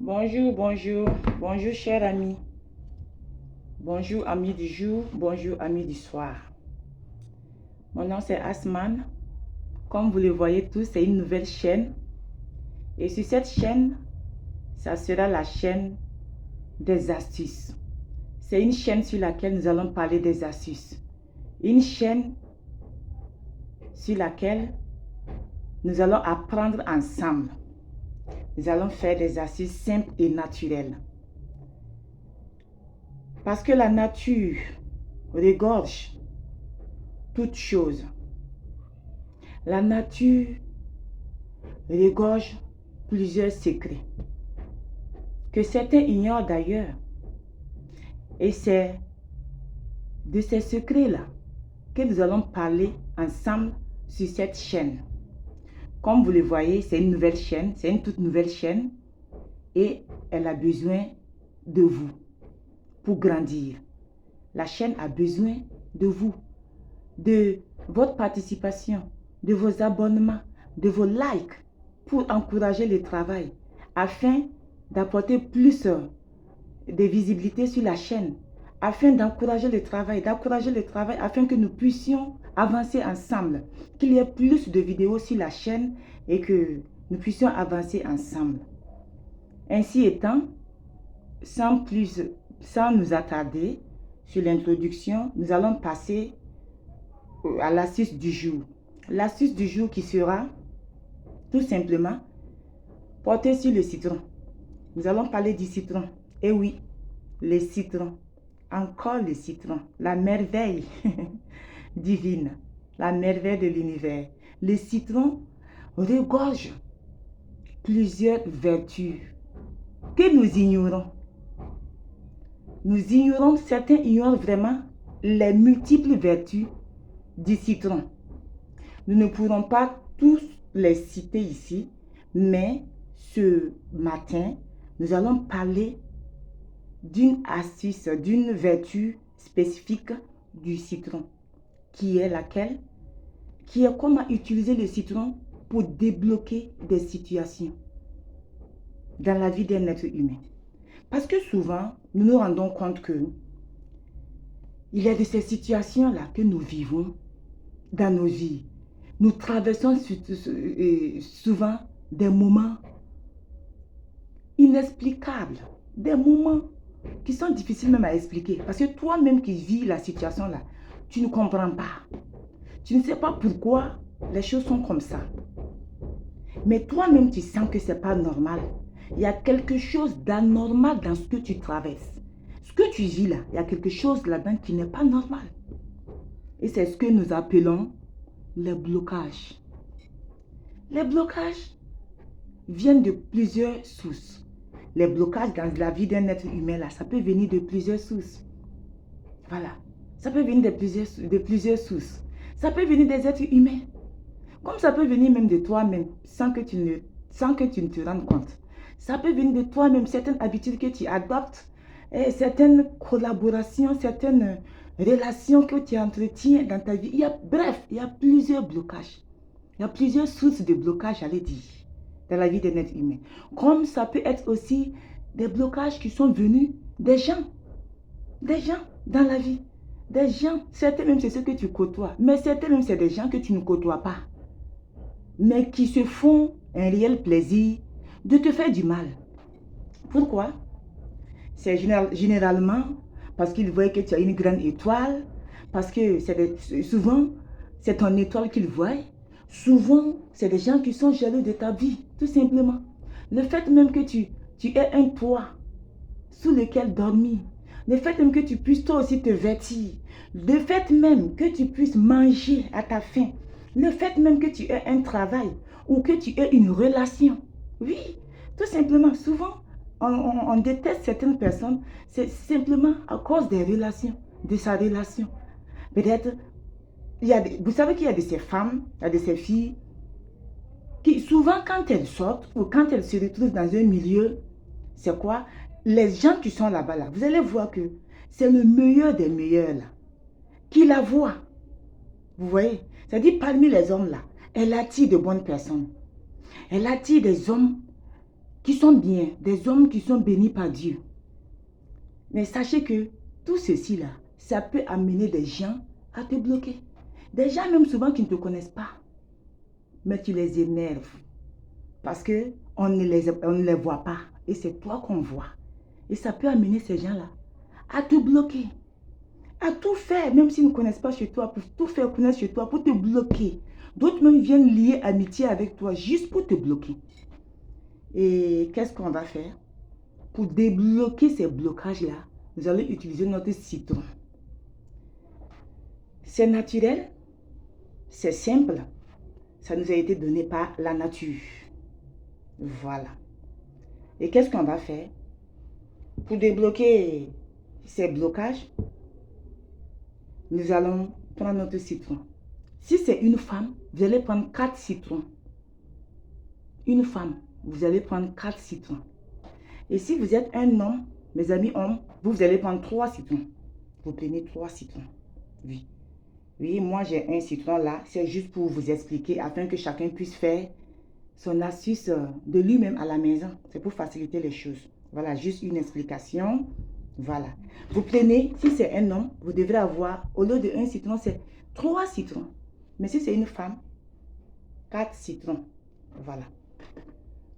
Bonjour, bonjour, bonjour cher ami. Bonjour amis du jour, bonjour amis du soir. Mon nom c'est Asman. Comme vous le voyez tous, c'est une nouvelle chaîne. Et sur cette chaîne, ça sera la chaîne des astuces. C'est une chaîne sur laquelle nous allons parler des astuces. Une chaîne sur laquelle nous allons apprendre ensemble. Nous allons faire des astuces simples et naturelles. Parce que la nature regorge toutes choses. La nature regorge plusieurs secrets que certains ignorent d'ailleurs. Et c'est de ces secrets-là que nous allons parler ensemble sur cette chaîne. Comme vous le voyez, c'est une nouvelle chaîne, c'est une toute nouvelle chaîne et elle a besoin de vous pour grandir. La chaîne a besoin de vous, de votre participation, de vos abonnements, de vos likes pour encourager le travail afin d'apporter plus de visibilité sur la chaîne, afin d'encourager le travail, afin que nous puissions avancer ensemble, qu'il y ait plus de vidéos sur la chaîne et que nous puissions avancer ensemble. Ainsi étant, sans nous attarder sur l'introduction, nous allons passer à l'astuce du jour. L'astuce du jour qui sera tout simplement portée sur le citron. Nous allons parler du citron. Et oui, le citron. Encore le citron. La merveille divine. La merveille de l'univers. Le citron regorge plusieurs vertus que nous ignorons. Nous ignorons, certains ignorent vraiment les multiples vertus du citron. Nous ne pourrons pas tous les citer ici, mais ce matin, nous allons parler d'une astuce, d'une vertu spécifique du citron, qui est laquelle? Qui est comment utiliser le citron pour débloquer des situations dans la vie d'un être humain. Parce que souvent, nous nous rendons compte que il y a de ces situations-là que nous vivons dans nos vies. Nous traversons souvent des moments inexplicables, des moments qui sont difficiles même à expliquer. Parce que toi-même qui vis la situation-là, tu ne comprends pas. Tu ne sais pas pourquoi les choses sont comme ça. Mais toi-même, tu sens que ce n'est pas normal. Il y a quelque chose d'anormal dans ce que tu traverses. Ce que tu vis là, il y a quelque chose là-dedans qui n'est pas normal. Et c'est ce que nous appelons les blocages. Les blocages viennent de plusieurs sources. Les blocages dans la vie d'un être humain, là, ça peut venir de plusieurs sources. Voilà. Ça peut venir de plusieurs sources. Ça peut venir des êtres humains. Comme ça peut venir même de toi-même, sans que tu ne te rendes compte. Ça peut venir de toi-même, certaines habitudes que tu adoptes, certaines collaborations, certaines relations que tu entretiens dans ta vie. Bref, il y a plusieurs blocages. Il y a plusieurs sources de blocages, j'allais dire, dans la vie d'un être humain. Comme ça peut être aussi des blocages qui sont venus des gens dans la vie. Des gens, certains même c'est ceux que tu côtoies, mais certains même c'est des gens que tu ne côtoies pas, mais qui se font un réel plaisir de te faire du mal. Pourquoi? C'est généralement parce qu'ils voient que tu as une grande étoile, parce que souvent, c'est ton étoile qu'ils voient. Souvent, c'est des gens qui sont jaloux de ta vie, tout simplement. Le fait même que tu aies un toit sous lequel dormir, le fait même que tu puisses toi aussi te vêtir, le fait même que tu puisses manger à ta faim, le fait même que tu aies un travail ou que tu aies une relation. Oui, tout simplement, souvent, on déteste certaines personnes, c'est simplement à cause des relations, de sa relation. Peut-être, vous savez qu'il y a de ces femmes, il y a de ces filles, qui souvent quand elles sortent ou quand elles se retrouvent dans un milieu, c'est quoi? Les gens qui sont là-bas, là, vous allez voir que c'est le meilleur des meilleurs là, qui la voit. Vous voyez? C'est-à-dire parmi les hommes là, elle attire de bonnes personnes. Elle attire des hommes qui sont bien, des hommes qui sont bénis par Dieu. Mais sachez que tout ceci là, ça peut amener des gens à te bloquer. Des gens même souvent qui ne te connaissent pas. Mais tu les énerves. Parce qu'on ne les voit pas. Et c'est toi qu'on voit. Et ça peut amener ces gens-là à te bloquer. À tout faire, même s'ils ne connaissent pas chez toi, pour tout faire connaître chez toi, pour te bloquer. D'autres même viennent lier amitié avec toi juste pour te bloquer. Et qu'est-ce qu'on va faire? Pour débloquer ces blocages-là, nous allons utiliser notre citron. C'est naturel, c'est simple, ça nous a été donné par la nature. Voilà. Et qu'est-ce qu'on va faire? Pour débloquer ces blocages, nous allons prendre notre citron. Si c'est une femme, vous allez prendre 4 citrons. Une femme, vous allez prendre 4 citrons. Et si vous êtes un homme, mes amis hommes, vous allez prendre 3 citrons. Vous prenez 3 citrons. Oui. Oui, moi j'ai un citron là. C'est juste pour vous expliquer afin que chacun puisse faire son astuce de lui-même à la maison. C'est pour faciliter les choses. Voilà, juste une explication. Voilà. Vous prenez, si c'est un homme, vous devrez avoir, au lieu de 1 citron, c'est 3 citrons. Mais si c'est une femme, 4 citrons. Voilà.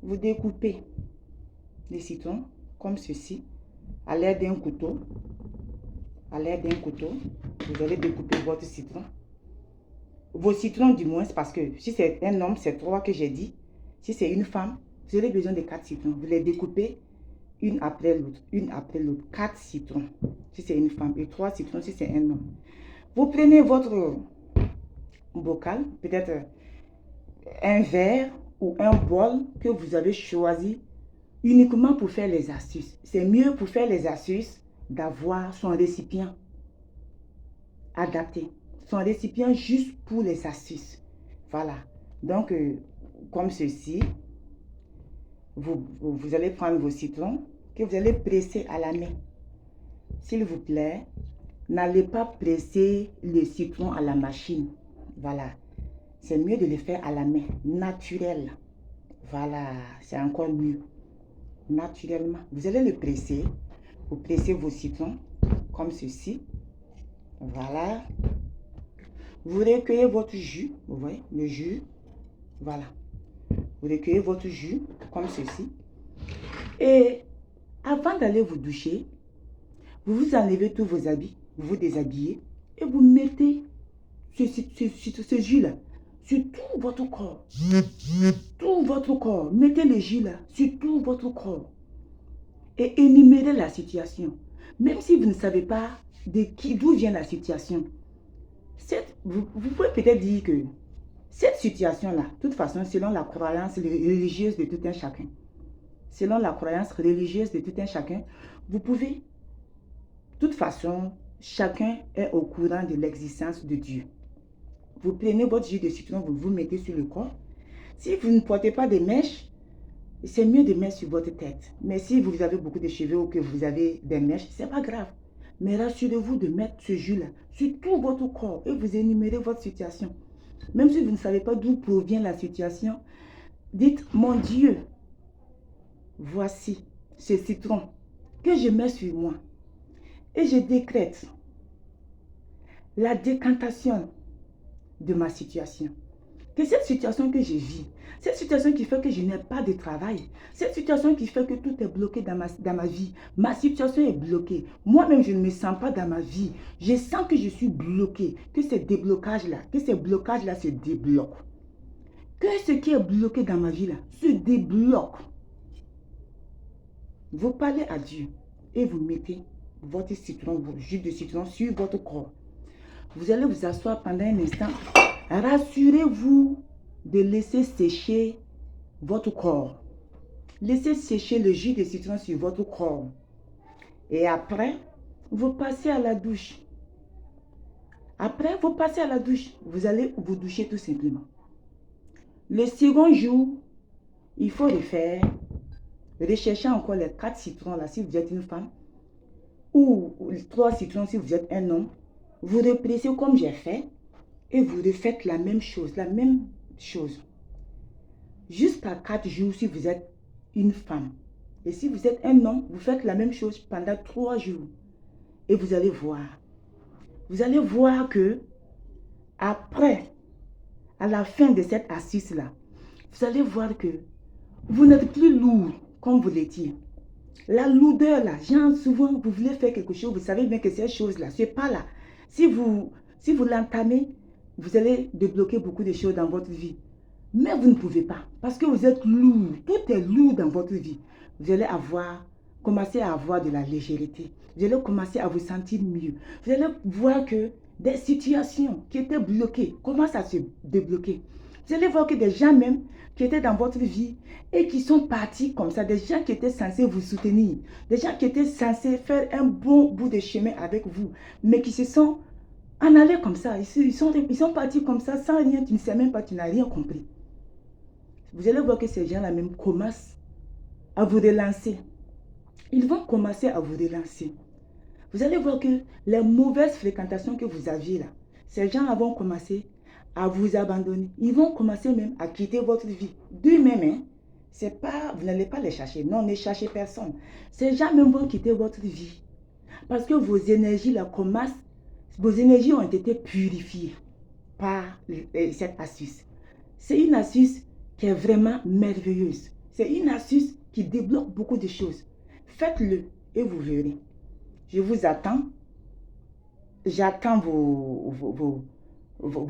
Vous découpez les citrons comme ceci, à l'aide d'un couteau. À l'aide d'un couteau, vous allez découper votre citron. Vos citrons du moins, parce que si c'est un homme, c'est 3 que j'ai dit. Si c'est une femme, vous aurez besoin de 4 citrons. Vous les découpez une après l'autre, une après l'autre. 4 citrons si c'est une femme et 3 citrons si c'est un homme. Vous prenez votre bocal, peut-être un verre ou un bol que vous avez choisi uniquement pour faire les astuces. C'est mieux pour faire les astuces d'avoir son récipient adapté. Son récipient juste pour les astuces. Voilà. Donc, comme ceci, vous allez prendre vos citrons que vous allez presser à la main. S'il vous plaît, n'allez pas presser les citrons à la machine. Voilà. C'est mieux de les faire à la main, naturel. Voilà, c'est encore mieux. Naturellement. Vous allez le presser. Vous pressez vos citrons comme ceci. Voilà. Vous recueillez votre jus. Vous voyez, le jus. Voilà. Vous recueillez votre jus comme ceci. Et avant d'aller vous doucher, vous vous enlevez tous vos habits. Vous vous déshabillez. Et vous mettez ce jus-là sur tout votre corps. Tout votre corps. Mettez le jus là sur tout votre corps. Et énumérez la situation. Même si vous ne savez pas d'où vient la situation. Vous pouvez peut-être dire que cette situation-là, de toute façon, selon la croyance religieuse de tout un chacun, selon la croyance religieuse de tout un chacun, vous pouvez, de toute façon, chacun est au courant de l'existence de Dieu. Vous prenez votre jus de citron, vous vous mettez sur le corps. Si vous ne portez pas de mèches, c'est mieux de mettre sur votre tête. Mais si vous avez beaucoup de cheveux ou que vous avez des mèches, ce n'est pas grave. Mais rassurez-vous de mettre ce jus-là sur tout votre corps et vous énumérez votre situation. Même si vous ne savez pas d'où provient la situation, dites, mon Dieu, voici ce citron que je mets sur moi. Et je décrète la décantation de ma situation. Que cette situation que je vis, cette situation qui fait que je n'ai pas de travail, cette situation qui fait que tout est bloqué dans ma vie, ma situation est bloquée. Moi-même, je ne me sens pas dans ma vie. Je sens que je suis bloqué, que ces déblocages-là, se débloquent. Que ce qui est bloqué dans ma vie-là se débloque. Vous parlez à Dieu et vous mettez votre citron, votre jus de citron sur votre corps. Vous allez vous asseoir pendant un instant. Rassurez-vous de laisser sécher votre corps. Laissez sécher le jus de citron sur votre corps. Et après, vous passez à la douche. Après, vous passez à la douche. Vous allez vous doucher tout simplement. Le second jour, il faut refaire. Recherchez encore les 4 citrons là si vous êtes une femme. Ou 3 citrons si vous êtes un homme. Vous repressez comme j'ai fait. Et vous refaites la même chose. Jusqu'à 4 jours si vous êtes une femme. Et si vous êtes un homme, vous faites la même chose pendant 3 jours. Et vous allez voir. Vous allez voir que après, à la fin de cette astuce-là, vous allez voir que vous n'êtes plus lourd comme vous l'étiez. La lourdeur là, genre souvent vous voulez faire quelque chose, vous savez bien que cette chose-là, ce n'est pas là. Si vous l'entamez, vous allez débloquer beaucoup de choses dans votre vie. Mais vous ne pouvez pas, parce que vous êtes lourd, tout est lourd dans votre vie. Vous allez commencer à avoir de la légèreté. Vous allez commencer à vous sentir mieux. Vous allez voir que des situations qui étaient bloquées commencent à se débloquer. Vous allez voir que des gens même qui étaient dans votre vie et qui sont partis comme ça, des gens qui étaient censés vous soutenir, des gens qui étaient censés faire un bon bout de chemin avec vous, mais qui se sont en allés comme ça. Ils sont partis comme ça sans rien, tu ne sais même pas, tu n'as rien compris. Vous allez voir que ces gens-là même commencent à vous relancer. Ils vont commencer à vous relancer. Vous allez voir que les mauvaises fréquentations que vous aviez là, ces gens-là vont commencer à vous abandonner. Ils vont commencer même à quitter votre vie. D'eux-mêmes, hein, c'est pas, vous n'allez pas les chercher. Non, ne cherchez personne. Ces gens même vont quitter votre vie. Parce que vos énergies là commencent, vos énergies ont été purifiées par cette astuce. C'est une astuce qui est vraiment merveilleuse. C'est une astuce qui débloque beaucoup de choses. Faites-le et vous verrez. Je vous attends. J'attends vos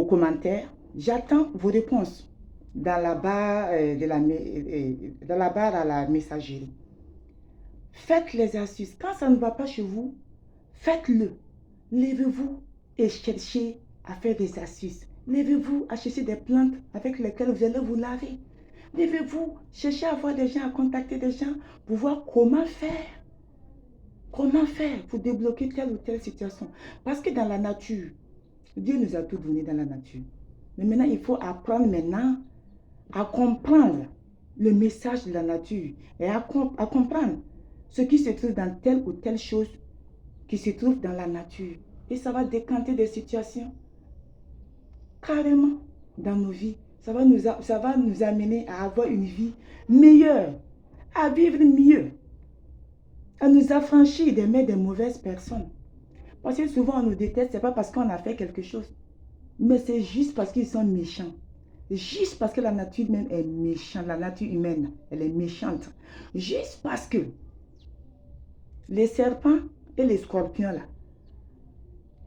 commentaires. J'attends vos réponses dans la barre, dans la barre à la messagerie. Faites les astuces. Quand ça ne va pas chez vous, faites-le. Levez-vous et cherchez à faire des astuces. Levez-vous à chercher des plantes avec lesquelles vous allez vous laver. Levez-vous, cherchez à voir des gens, à contacter des gens pour voir comment faire. Comment faire pour débloquer telle ou telle situation. Parce que dans la nature, Dieu nous a tout donné dans la nature. Mais maintenant, il faut apprendre maintenant à comprendre le message de la nature et à comprendre ce qui se trouve dans telle ou telle chose qui se trouve dans la nature. Et ça va décanter des situations carrément dans nos vies. Ça va nous amener à avoir une vie meilleure, à vivre mieux, à nous affranchir des mains des mauvaises personnes. Parce que souvent on nous déteste, ce n'est pas parce qu'on a fait quelque chose, mais c'est juste parce qu'ils sont méchants. Juste parce que la nature même est méchante, la nature humaine, elle est méchante. Juste parce que les serpents et les scorpions là,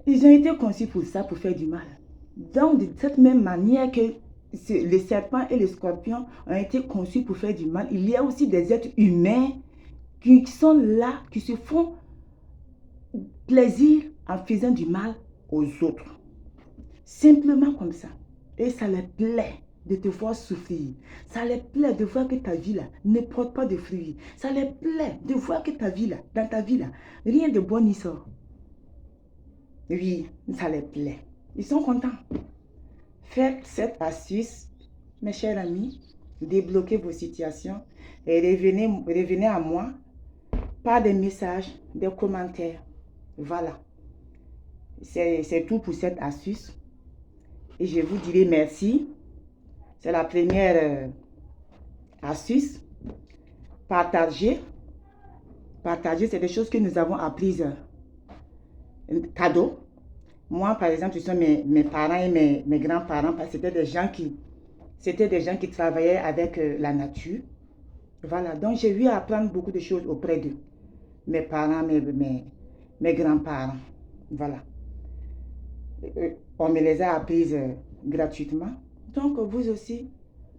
ils ont été conçus pour ça, pour faire du mal. Donc de cette même manière que les serpents et les scorpions ont été conçus pour faire du mal, il y a aussi des êtres humains qui sont là, qui se font plaisir en faisant du mal aux autres. Simplement comme ça. Et ça les plaît de te voir souffrir. Ça les plaît de voir que ta vie là ne porte pas de fruits. Ça les plaît de voir que ta vie là, dans ta vie là, rien de bon n'y sort. Oui, ça les plaît. Ils sont contents. Faites cette astuce, mes chers amis. Débloquez vos situations et revenez à moi par des messages, des commentaires. Voilà. C'est tout pour cette astuce. Et je vous dirai merci. C'est la première astuce. Partager. Partager, c'est des choses que nous avons apprises. Cadeau. Moi, par exemple, ce sont mes parents et mes grands-parents. C'était des gens qui travaillaient avec la nature. Voilà. Donc, j'ai eu à apprendre beaucoup de choses auprès d'eux. Mes parents, mes grands-parents. Voilà. On me les a apprises gratuitement. Donc, vous aussi,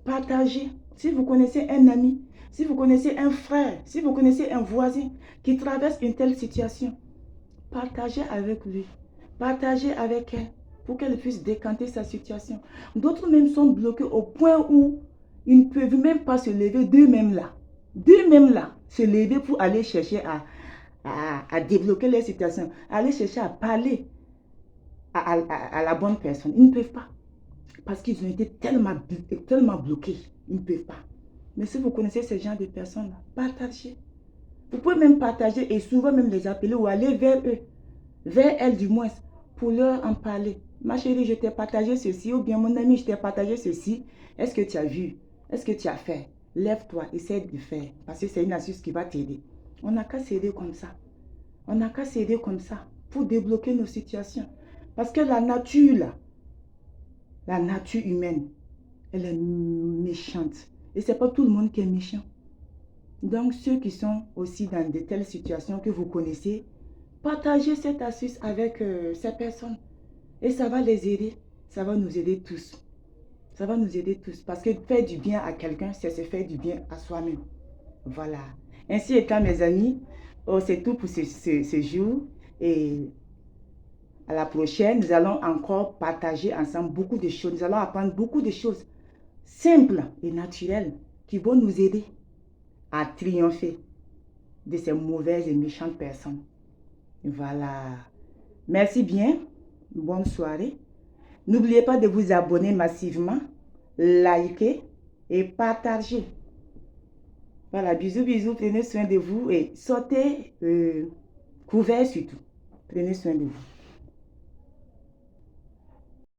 partagez. Si vous connaissez un ami, si vous connaissez un frère, si vous connaissez un voisin qui traverse une telle situation, partagez avec lui. Partagez avec elle pour qu'elle puisse décanter sa situation. D'autres même sont bloqués au point où ils ne peuvent même pas se lever d'eux-mêmes là. D'eux-mêmes là, se lever pour aller chercher à débloquer leur situation, aller chercher à parler à la bonne personne. Ils ne peuvent pas. Parce qu'ils ont été tellement bloqués. Ils ne peuvent pas. Mais si vous connaissez ce genre de personnes-là, partagez. Vous pouvez même partager et souvent même les appeler ou aller vers eux. Vers elles du moins. Pour leur en parler. Ma chérie, je t'ai partagé ceci. Ou bien mon ami, je t'ai partagé ceci. Est-ce que tu as vu? Est-ce que tu as fait? lève-toi, essaie de faire. Parce que c'est une astuce qui va t'aider. On n'a qu'à s'aider comme ça. On n'a qu'à s'aider comme ça pour débloquer nos situations. Parce que la nature, là, la nature humaine, elle est méchante. Et c'est pas tout le monde qui est méchant. Donc, ceux qui sont aussi dans de telles situations que vous connaissez, partagez cette astuce avec ces personnes. Et ça va les aider. Ça va nous aider tous. Ça va nous aider tous. Parce que faire du bien à quelqu'un, c'est se faire du bien à soi-même. Voilà. Ainsi étant, mes amis, c'est tout pour ce jour. Et à la prochaine, nous allons encore partager ensemble beaucoup de choses. Nous allons apprendre beaucoup de choses simples et naturelles qui vont nous aider à triompher de ces mauvaises et méchantes personnes. Voilà. Merci bien. Bonne soirée. N'oubliez pas de vous abonner massivement, liker et partager. Voilà, bisous, bisous. Prenez soin de vous et sortez couverts surtout. Prenez soin de vous.